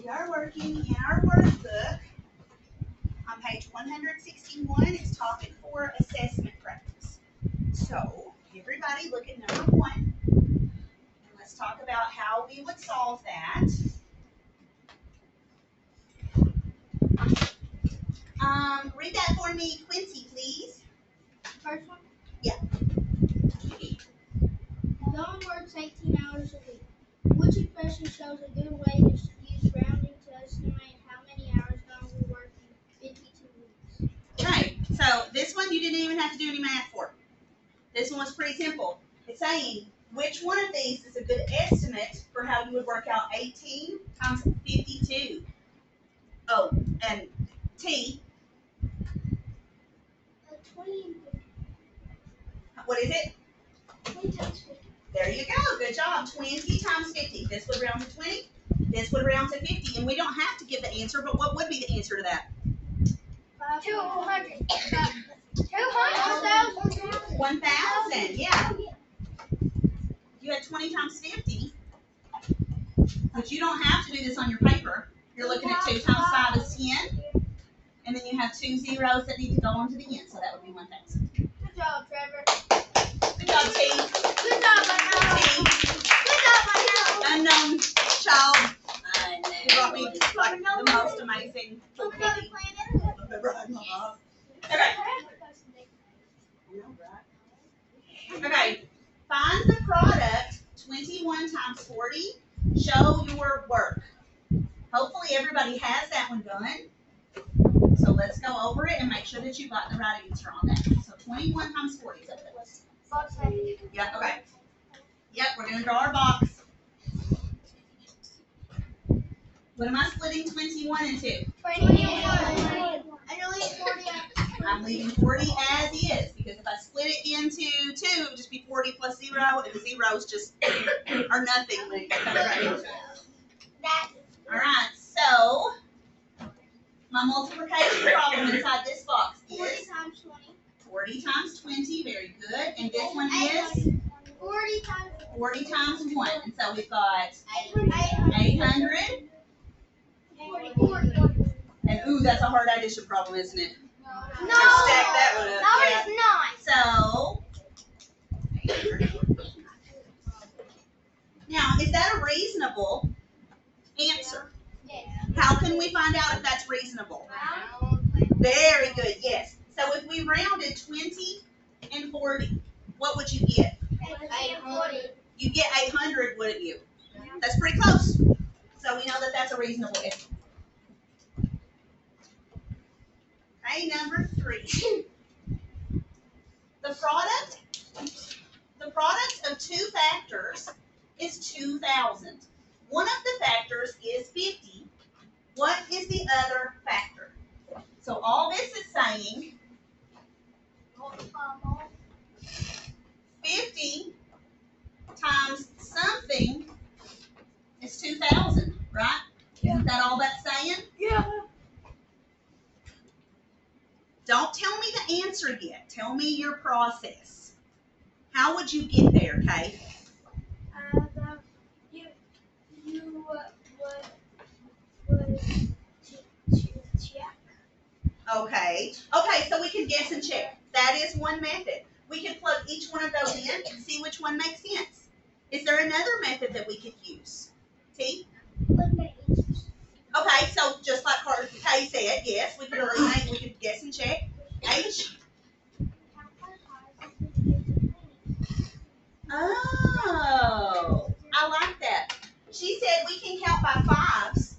are working in our workbook on page 161. It's topic 4, assessment practice. So everybody look at number 1 and let's talk about how we would solve that. Read that for me, Quincy, please. First one? Yeah. Don works 18 hours a week. Which expression shows a good way to use rounding to estimate how many hours Don will work in 52 weeks? Right. So this one you didn't even have to do any math for. This one was pretty simple. It's saying which one of these is a good estimate for how you would work out 18 times 52. Oh, and T. 20 and 50. What is it? 20 times 50. There you go. Good job. 20 times 50. This would round to 20. This would round to 50. And we don't have to give the answer, but what would be the answer to that? 200. 200,000. 1,000. Yeah. You had 20 times 50. But you don't have to do this on your paper. You're looking at 2 times 5 is 10. And then you have 2 zeros that need to go onto the end. So that would be 1,000. Good job, Trevor. Good job, T. Good job, Manal. T. Good job, Manal. Unknown child. I know. You brought me like the most amazing From cookie. another planet. I've ever had in my life. Okay. Okay. Find the product 21 times 40. Show your work. Hopefully everybody has that one done. So let's go over it and make sure that you got the right answer on that. So 21 times 40 is up there. Yeah, okay. Yep, we're going to draw our box. What am I splitting 21 into? 21. And you're leaving 40 out. I'm leaving 40 as is, because if I split it into 2, it would just be 40 plus 0, and the zeros just are nothing when it comes right into it. All right, so my multiplication problem inside this box 40 is times 20. 40 times 20, very good, and this one is 40 times 40 times 1, and so we've got 800. 800, 40. and ooh, that's a hard addition problem, isn't it? No. Just stack that one up. No, Yeah. it's not. So, now, is that a reasonable answer? Yes. How can we find out if that's reasonable? Very good, yes. So if we rounded 20 and 40, what would you get? 800. You get 800, wouldn't you? That's pretty close. So we know that that's a reasonable estimate. Okay, number 3. The product of 2 factors is 2,000. One of the factors is 50. What is the other factor? So all this is saying 50 times something is 2,000, right? Yeah. Isn't that all that's saying? Yeah. Don't tell me the answer yet. Tell me your process. How would you get there, Kay? You would check. Okay. Okay, so we can guess and check. That is one method. We can plug each one of those in and see which one makes sense. Is there another method that we could use? T? Okay, so just like Kay said, yes, we could eliminate, we could guess and check. H? Oh, I like that. She said we can count by 5s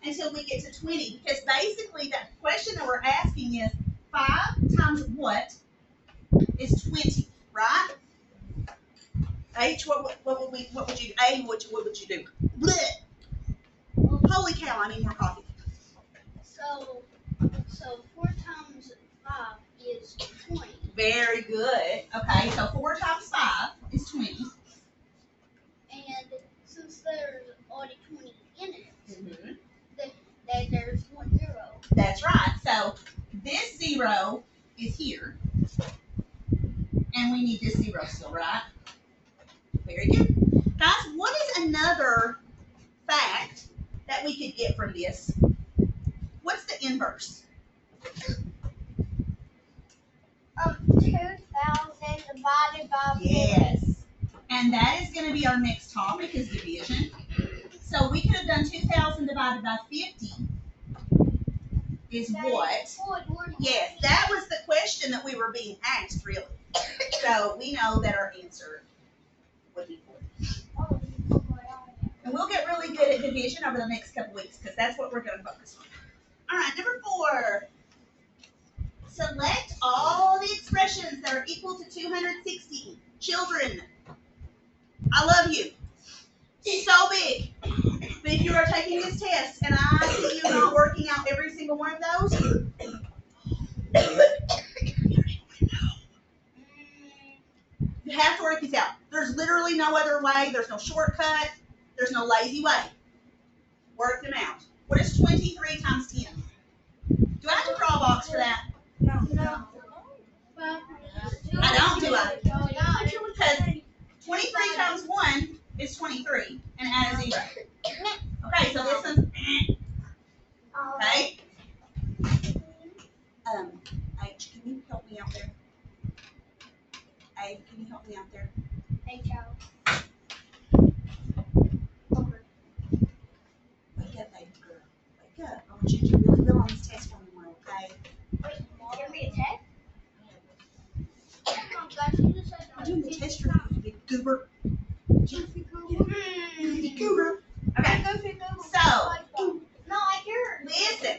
until we get to 20, because basically that question that we're asking is 5 times what is 20, right? H, what would you, A, what would you do? Blech. Holy cow, I need more coffee. So 4 times 5 is 20. Very good. Okay, so 4 times 5 is 20. And since there's already 20 in it, Mm-hmm. then there's 1 0. That's right. So this 0 is here. And we need this 0 still, right? Very good. Guys, what is another fact that that we could get from this. What's the inverse? 2,000 divided by 50. Yes. And that is going to be our next topic is division. So we could have done 2,000 divided by 50 is what? Yes, that was the question that we were being asked, really. So we know that our answer would be 40. And we'll get really good at division over the next couple weeks because that's what we're going to focus on. All right, number 4. Select all the expressions that are equal to 260. Children, I love you. So big. But if you are taking this test and I see you not working out every single one of those, you have to work these out. There's literally no other way. There's no shortcut. There's no lazy way. Work them out. What is 23 times 10? Do I have to draw a box for that? No. I don't, do I? Because 23 times 1 is 23 and add a 0. Okay, so this one's okay. H, can you help me out there? A, can you help me out there? Hey, Joe. Wake up, baby girl. Wake up. I want you to do really well on this test for me, okay? Give me a test? Oh, gosh, you just said I'm doing the test for you, you big goober. You goober. Okay, so No, I hear. listen.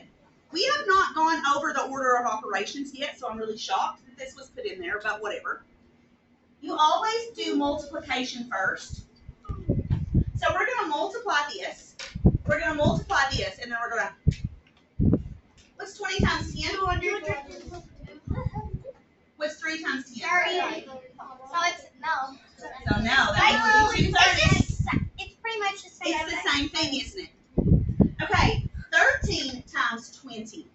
We have not gone over the order of operations yet, so I'm really shocked that this was put in there, but whatever. You always do multiplication first. So we're going to multiply this. We're going to multiply this, and then we're going to... What's 20 times 10? What's 3 times 10? 30. So it's, no. So no, that would be 230. It's pretty much the same. It's the same thing, isn't it? Okay, 13 times 20.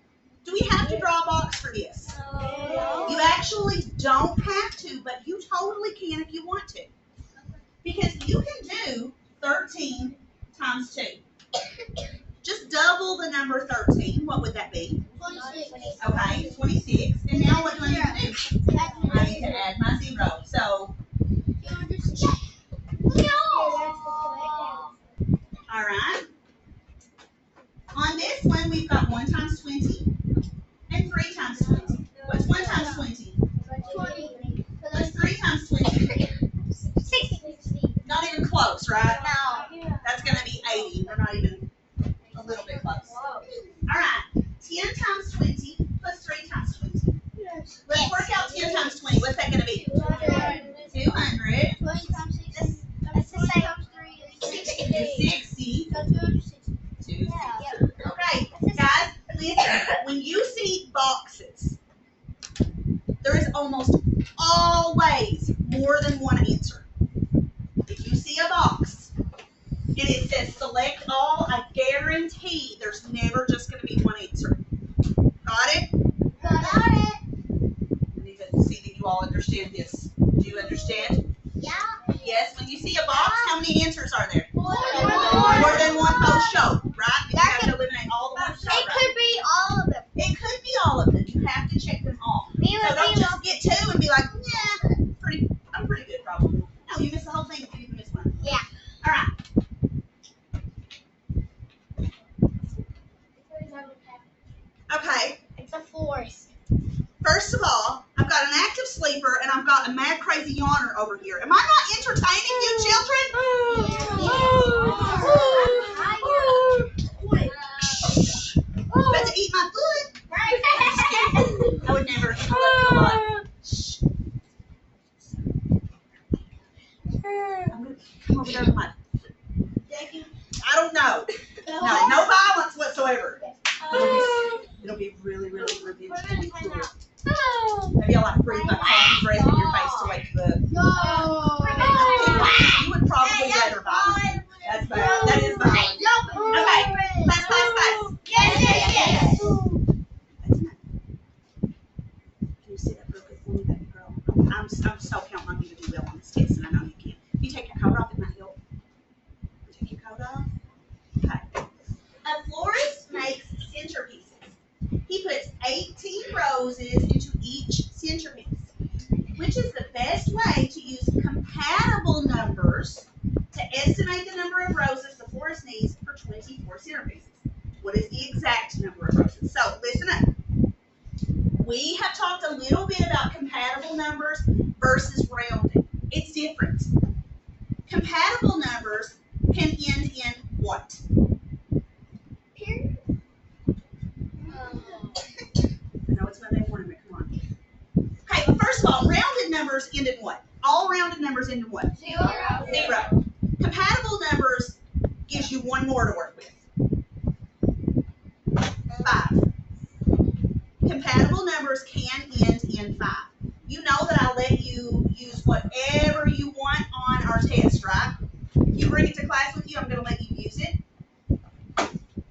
Do we have to draw a box for this? No. You actually don't have to, but you totally can if you want to. Because you can do 13 times 2. Just double the number 13. What would that be? 26. Okay, 26. And now what do I need to do? I need to add my 0. So, all right. On this one, we've got 1 times 20 and 3 times 20. What's 1 times 20? 20. What's 3 times 20? 60. Not even close, right? No. That's going to be 80. We're not even a little bit close. All right. 10 times 20 plus 3 times 20. Let's work out 10 times 20. What's that going to be? 200. 20 times 6. That's the same. 60. Is 60. So 260. 260. Okay, guys, listen. When you see boxes, there is almost always more than one answer. If you see a box and it says select all, I guarantee there's never just going to be one answer. Got it? Got it. I need to see that you all understand this. Do you understand? Yeah. Yes, when you see a box, how many answers are there? More More than one post show, right? You have to eliminate all the ones show, It right? could be all of them. It could be all of them. You have to check them all. So don't just get 2 and be like, yeah, I'm pretty good probably. No, you missed the whole thing if you even miss one. Yeah. All right. Okay. It's a force. First of all, I've got an active sleeper and I've got a mad crazy yawner over here. Am I not entertaining you children? About to eat my foot. I would never. I would not. Shh. I'm gonna come over there to my. I don't know. No violence whatsoever. It'll be really, really revenge. Maybe I'll like breathe my cold breath in your face to wake you up. You would probably rather violence. That's bad. That is violence. Okay. Pass. Yes. That's enough. Can you sit up real quick for me, baby girl? I'm so counting on you to do well on this test, and I know you can. If you take your coat off, it might help. You take your coat off. Okay. numbers to estimate the number of roses the florist needs for 24 centerpieces. What is the exact number of roses? So listen up. We have talked a little bit about compatible numbers versus rounding. It's different. Compatible numbers can end in what? Period. I know it's Monday morning, but come on. Okay, well, first of all, rounded numbers end in what? All rounded numbers end in what? Zero. Zero. Compatible numbers gives you one more to work with. 5. Compatible numbers can end in 5. You know that I let you use whatever you want on our test, right? If you bring it to class with you, I'm going to let you use it.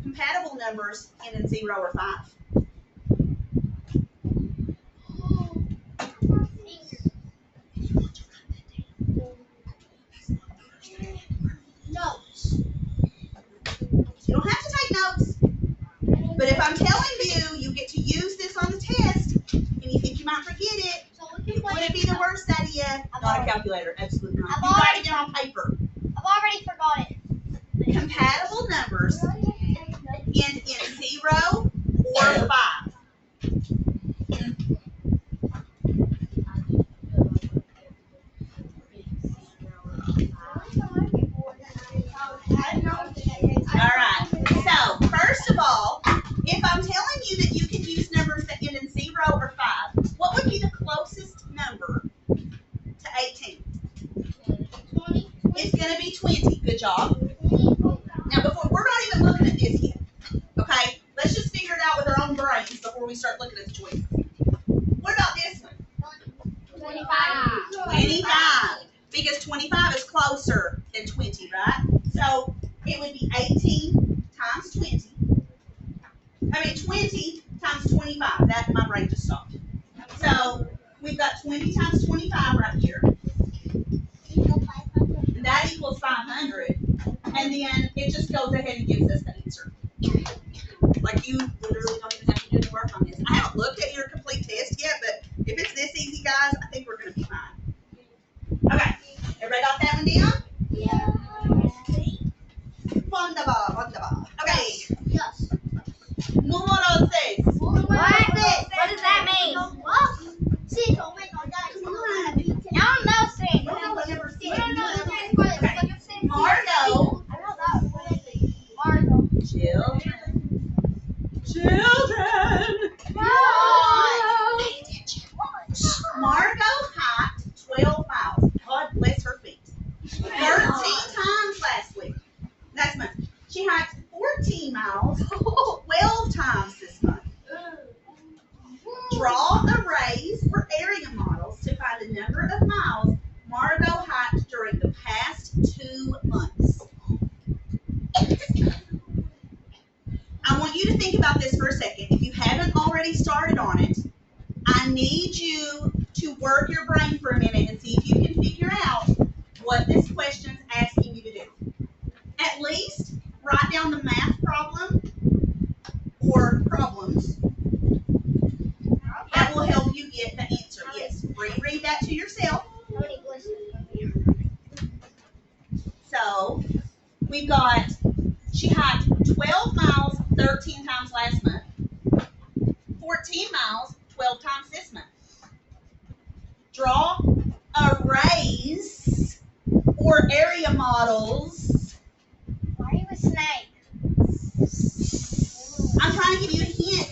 Compatible numbers end in 0 or 5. Notes. You don't have to take notes, but if I'm telling you, you get to use this on the test, and you think you might forget it, So we can it play. wouldn't be the worst idea. Not a calculator, absolutely not. I've You write already- it down on paper. I've already forgot it. Compatible numbers end in 0 or 5. All right. So first of all, if I'm telling you that you can use numbers that end in 0 or 5, what would be the closest number to 18? 20. It's going to be 20. Good job. Now, we're not even looking at this yet. Okay? Let's just figure it out with our own brains before we start looking at the choices. What about this one? 25. 25. Because 25 is closer than 20, right? So it would be 18 times 20. 20 times 25. That, my brain just stopped. So we've got 20 times 25 right here. And that equals 500. And then it just goes ahead and gives us the answer. Like, you literally don't even have to do any work on this. I haven't looked at your complete test yet, but if it's this easy, guys, I think we're going to be fine. Okay. Everybody got that one down? Yeah. Wonderful, wonderful. Okay. Yes. Número 6. What does that mean? Sí, oh my God, guys. Come on. I don't know, Sing. No, I never seen We don't know it. the next part. Okay. Margot. I know that. What is it? Margot. Children. Children. Margot hiked 12 miles. God bless her feet. 13 times last week. Last month. She hiked 14 miles 12 times this month. Draw arrays or area models to find the number of miles Margot hiked during the past 2 months. I want you to think about this for a second. If you haven't already started on it, I need you to work your brain for a minute and see if you can figure out what this question's asking you to do. At least write down the math problem or problems. That will help you get the answer. Yes, reread that to yourself. So we've got, she hiked 12 miles 13 times last month, 14 miles 12 times this month. Draw arrays or area models. Why are you a snake? I'm trying to give you a hint.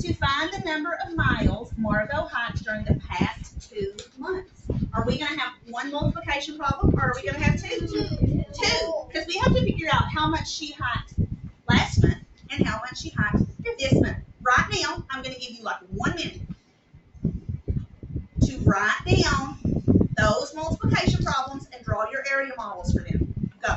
To find the number of miles Margot hiked during the past 2 months. Are we going to have one multiplication problem or are we going to have 2? 2. Because we have to figure out how much she hiked last month and how much she hiked this month. Right now, I'm going to give you like 1 minute to write down those multiplication problems and draw your area models for them. Go.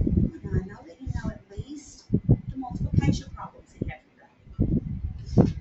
Now, I know that you know at least the multiplication problems that you have to write.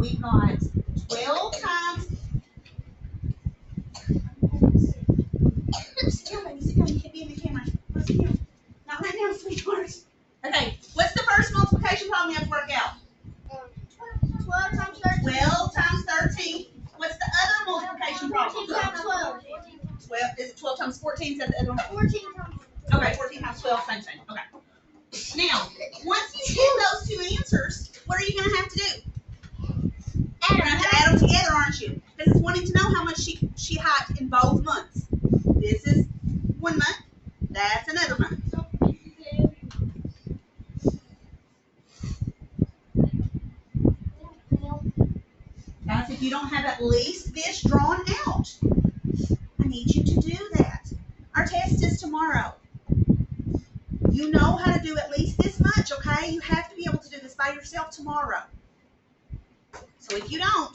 we've got 12 times. Sit down, baby. Sit down. You can't be in the camera. Sit down. Not right now, sweetheart. Okay. What's the first multiplication problem you have to work out? 12 times 13. 12 times 13. What's the other multiplication problem? 14 times 12. 12. Is it 12 times 14? Is that the other one? 14 times. Okay, 14 times 12, same thing. Okay. Now, once you get those two answers, what are you going to have to do? You're going to have to add them together, aren't you? Because it's wanting to know how much she hiked in both months. This is 1 month. That's another month. Guys, if you don't have at least this drawn out, I need you to do that. Our test is tomorrow. You know how to do at least this much, okay? You have to be able to do this by yourself tomorrow. So if you don't,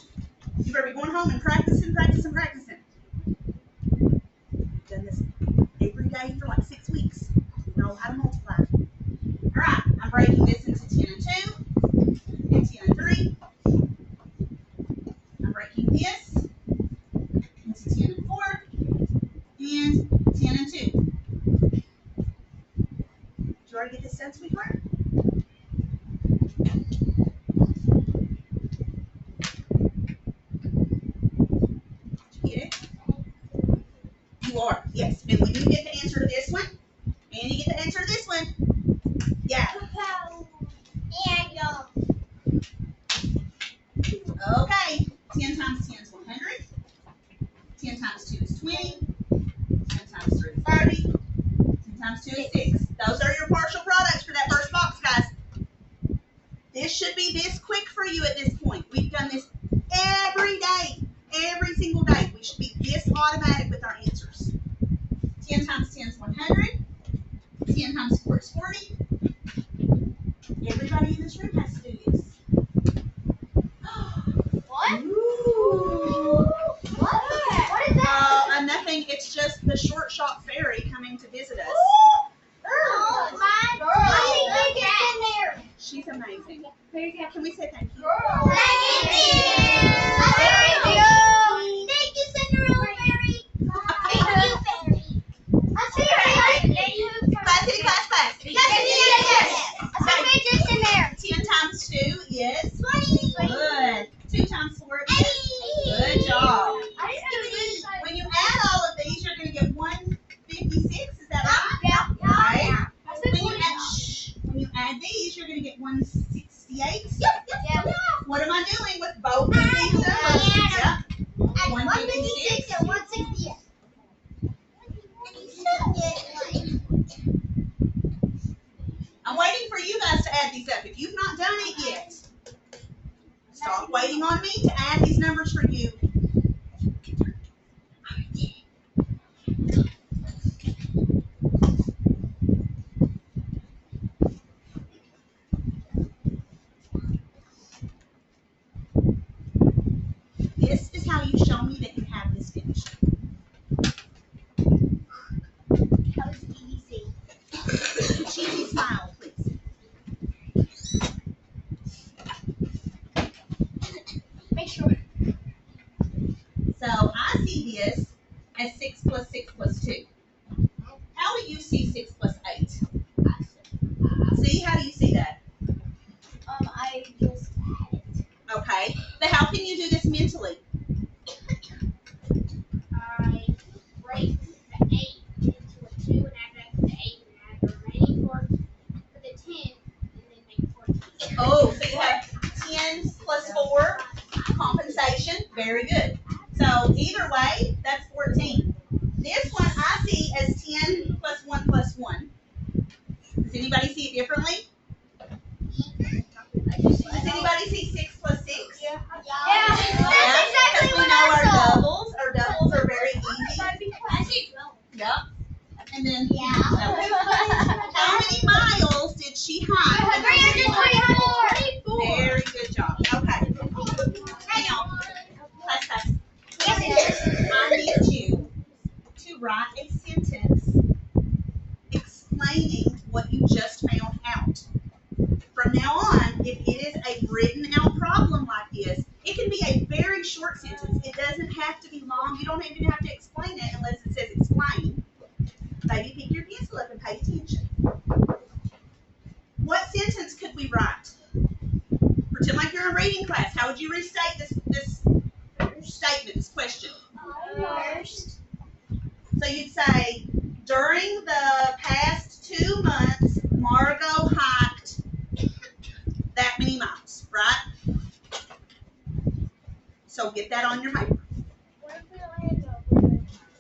you better be going home and practicing. Done this every day for like 6 weeks. You know how to multiply. All right, I'm breaking this into 10 and 2 and 10 and 3. I'm breaking this into 10 and 4 and 10 and 2. Did you already get this done, sweetheart? Did you get it? You are, yes. And when you get the answer to this one, and you get the answer to this one, yeah. Okay. 10 times 10 is 100. 10 times 2 is 20. 10 times 3 is 30. 10 times 2 is 6. Those are your partial products for that first box, guys. This should be this quick for you at this point. We've done this every day. Every single day. We should be this automatic with our answers. 10 times 10 is 100. 10 times 4 is 40. Everybody in this room has to do this. What? Ooh. What is that? Nothing. It's just the short shot fairy coming to visit us. Oh my God. Get in there. She's amazing. Can we say thank you? Thank you. Thank you, Cinderella Fairy. Thank you, Fairy. I see her. Class, kitty, class, class. Kitty, Yes. I see just in there. 10 times 2 is 20. good. 2 times 4 is good job. When you add all of these, you're going to get 156. Is that right? Yeah. Right. When you add these, you're going to get 168. Yep. What am I doing with both of these numbers? Yep. 156 and 168. I'm waiting for you guys to add these up. If you've not done it yet, stop waiting on me to add these numbers for you. This is how you show me that you have this finished. That was easy. Cheesy smile, please. Make sure. So I see this as 6 plus 6 plus 2. How do you see 6 plus 8? See, how do you see that? I just had it. Okay, but how can you do this mentally? I break the 8 into a 2 and add back to the 8 and add the remaining 4 for the 10 and then make 14. Oh, so you have 10 plus 4 compensation. Very good. So either way, that's 14. This one I see as 10 plus 1 plus 1. Does anybody see it differently? Does anybody see 6 plus 6? Yeah. That's exactly because we what know I saw. our doubles. Our doubles are very easy. I see 12. Yep. And then, Yeah. how many miles did she hike? 324. Very good job. Okay. Now, class. Yes, it is. I don't even have to explain it unless it says explain. Maybe pick your pencil up and pay attention. What sentence could we write? Pretend like you're in reading class. How would you restate this statement, this question? First. So you'd say, during the past 2 months, Margot hiked that many miles, right? So get that on your paper.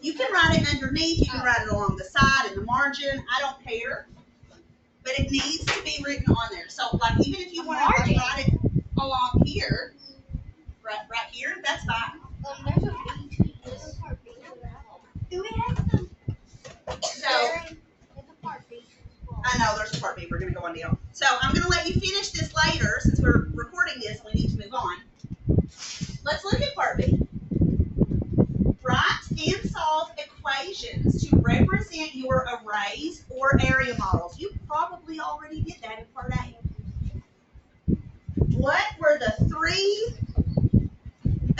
You can write it underneath, you can write it along the side, in the margin, I don't care. But it needs to be written on there. So like even if you want to write it along here, right here, that's fine. There's a B. Do we have some? So There's a part B. I know there's a part B, we're gonna go on down. So I'm gonna let you finish this later since we're recording this and we need to move on. Let's look at part B. Write and solve equations to represent your arrays or area models. You probably already did that in part A. What were the 3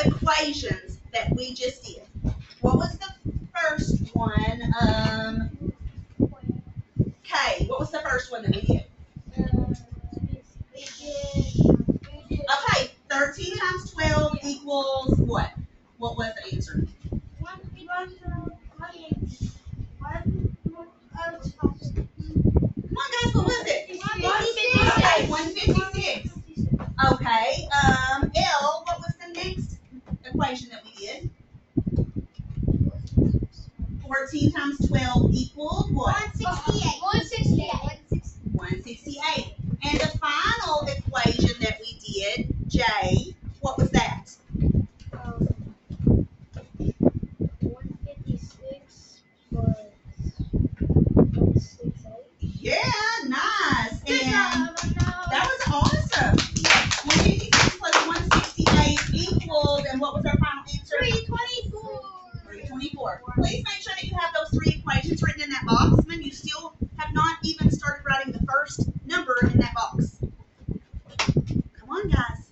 equations that we just did? What was the first one? K. What was the first one that we did? Okay, 13 times 12 equals what? What was the answer? Come on, guys, what was it? 156. Okay, L, what was the next equation that we did? 14 times 12 equaled what? 168. And the final equation that we did, J, what was that? 156 plus 168. Yeah, nice. And that was awesome. 156 plus 168 equaled, and what was our final answer? 324. 324. Please make sure that you have those 3 equations written in that box. And you still have not even started writing the first number in that box. Come on, guys.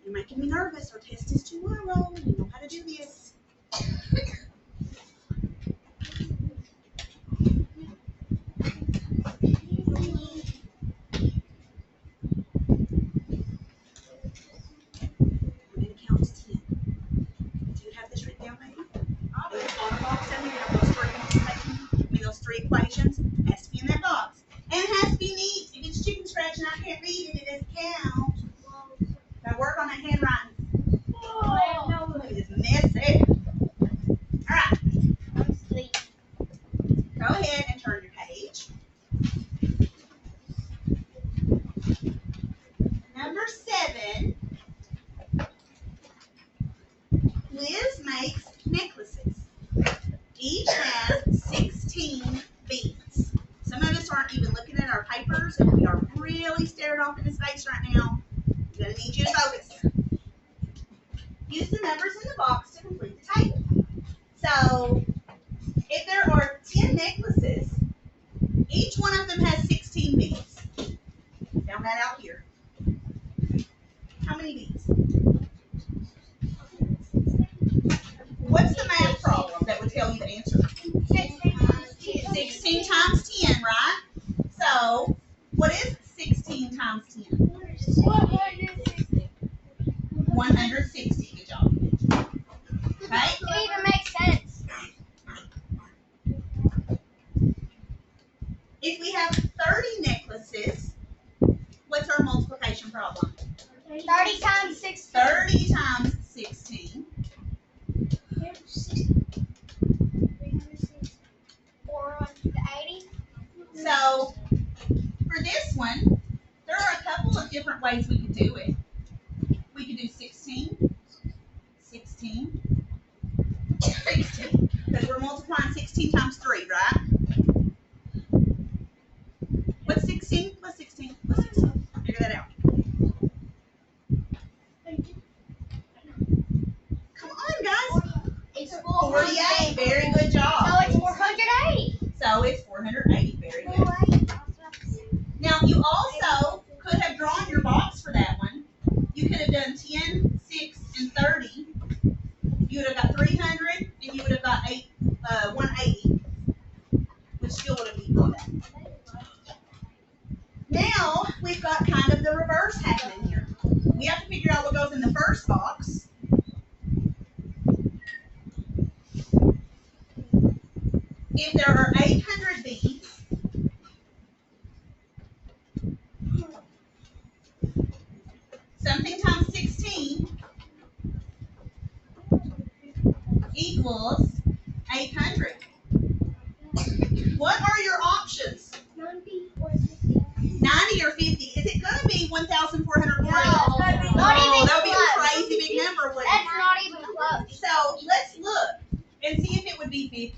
You're making me nervous. Our test is tomorrow. You know how to do this. We're going to count to 10. Do you have this written down, maybe? There's a box down here. Those 3 equations. It has to be in that box. And it has to be neat. If it's chicken scratch and I can't read it, it doesn't count. Gotta work on that handwriting. It is messy. All right. Go ahead and turn your page. Number 7. Liz makes necklaces. Each has 16 beads. Some of us aren't even looking at our papers, and we are really staring off into space right now. I'm going to need you to focus. Use the numbers in the box to complete the table. So, if there are 10 necklaces, each one of them has 16 beads. Found that out here. How many beads? What's the math problem that would tell you the answer? 16 times 10, right? So, what is 16 times 10? 160. Good job. Okay? It even makes sense. If we have 30 necklaces, what's our multiplication problem? 30 times 16. 30 times 16. 480. So, for this one, there are a couple of different ways we could do it. We could do 16, 16, 16, because we're multiplying 16 times 3, right? What's 16 plus 16 plus 16? Figure that out. Come on, guys. It's 48. Very good job. So it's 480. So it's 480. Very good. Now, you also could have drawn your box for that one. You could have done 10, 6, and 30. You would have got 300. out what goes in the first box. If there are 800 beads, something times 16 equals 800. What are your options? 90 or 50. 90 or 50? Is it going to be 1,440? No, it's gonna be not even that would be a close. crazy big number, wouldn't That's it? not even close. So let's look and see if it would be 50.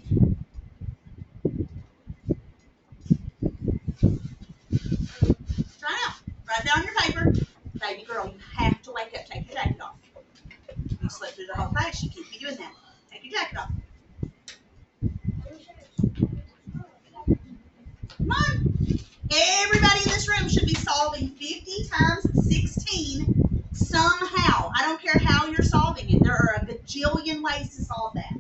Try it out. Write down your paper. Baby girl, you have to wake up. Take your jacket off. You slept through the whole class. You can't be doing that. Take your jacket off. Come on. Everybody in this room should be solving 50 times 16 somehow. I don't care how you're solving it. There are a bajillion ways to solve that.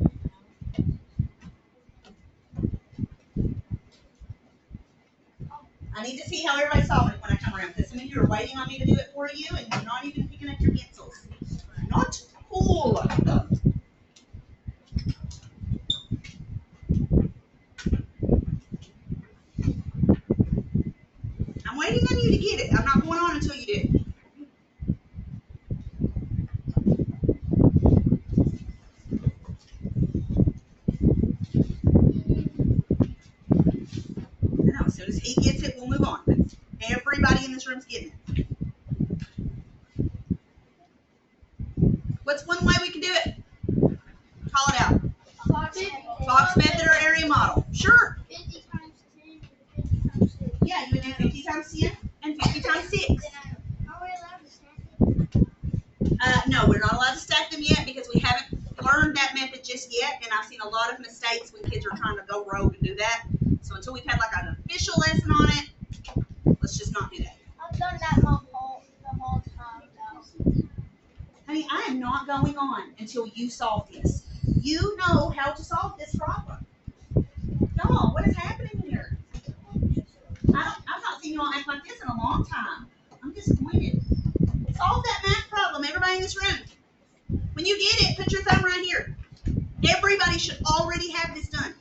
I need to see how everybody's solving it when I come around, because some of you are waiting on me to do it for you, and you're not even picking up your pencils. Not cool. I'm waiting on you to get it. I'm not going on until you do. No, as soon as he gets it, we'll move on. Everybody in this room's getting it. What's one way we can do it? Call it out. Fox method or area model. Sure. 50 times 10 and 50 times 6. Yeah, you would do 50 times 10 and 50 times 6. Are we allowed to stack it? No, we're not allowed to stack them yet because we haven't learned that method just yet, and I've seen a lot of mistakes when kids are trying to go rogue and do that. So until we've had like an official lesson on it, let's just not do that. I've done that the whole time though. Honey, I am not going on until you solve this. You know how to solve this problem. Y'all, what is happening here? I've not seen you all act like this in a long time. I'm disappointed. Solve that math problem, everybody in this room. When you get it, put your thumb right here. Everybody should already have this done.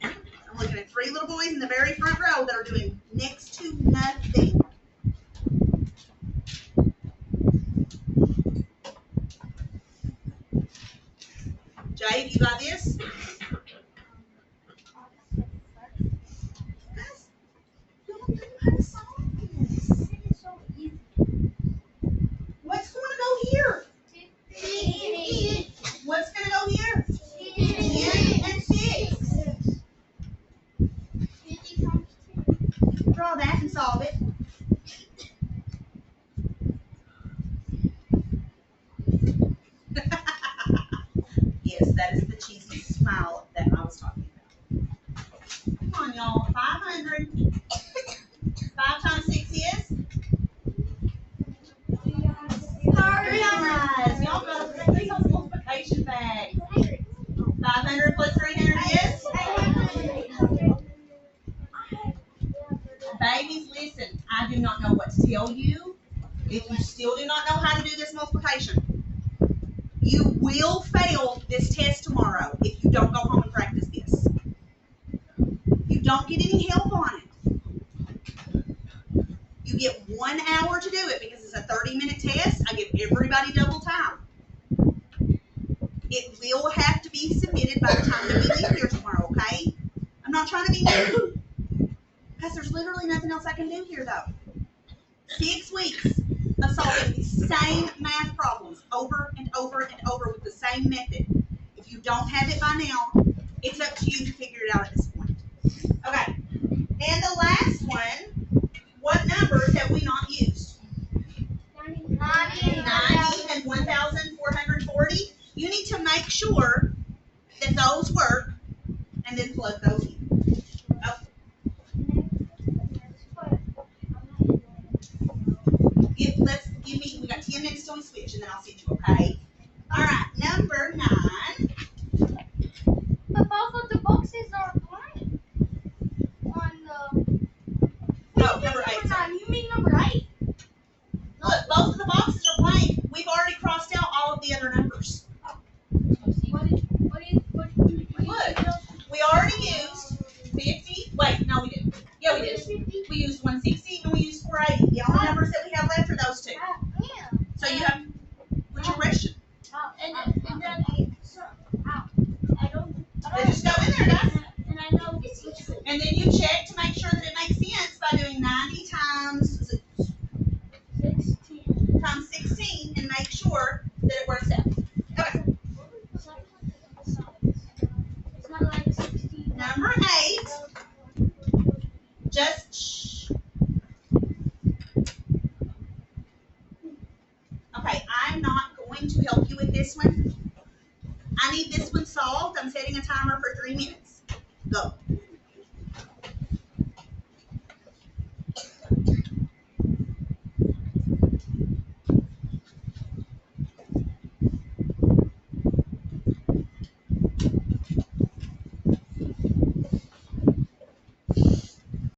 I'm looking at 3 little boys in the very front row that are doing next to nothing. Jay, you got this? What's going to go here? What's going to go here? 10 and 6. 50 times 10. Draw that and solve it. Yes, that is the cheesy smile that I was talking about. Come on, y'all. 500. 5 times 6 is? 30. Y'all got to take those multiplication back. 500 plus 300 is? Babies, listen. I do not know what to tell you. If you still do not know how to do this multiplication, you will fail this test tomorrow if you don't go home and practice this. You don't get any help on it. You get 1 hour to do it because it's a 30-minute test. I give everybody double time. It will have to be submitted by the time that we leave here tomorrow, okay? I'm not trying to be mean because there's literally nothing else I can do here, though. 6 weeks of solving the same math problems over and over and over with the same method. If you don't have it by now, it's up to you to figure it out at this point. Okay. And the last one, what numbers have we not used? 90. 90 and 1,440. You need to make sure that those work and then plug those in. We got 10 minutes till we switch, and then I'll send you, okay? All right, number 9. But both of the boxes are blank on the. Oh, number 8. mean number 8? Look, both of the boxes are blank. We've already crossed out all of the other numbers. Look, we already used 50. Wait, no, we didn't. Yeah, we did. We used 160 and we used 480. The only numbers that we have left are those two. Yeah. So you have, what's your question? And then so I don't They just go in there, guys. and I know And then you check to make sure that it makes sense by doing 90 times, was it 16. times 16 and make sure that it works out. Okay. It's not like 16. Number 8, just shh. Okay, I'm not going to help you with this one. I need this one solved. I'm setting a timer for 3 minutes.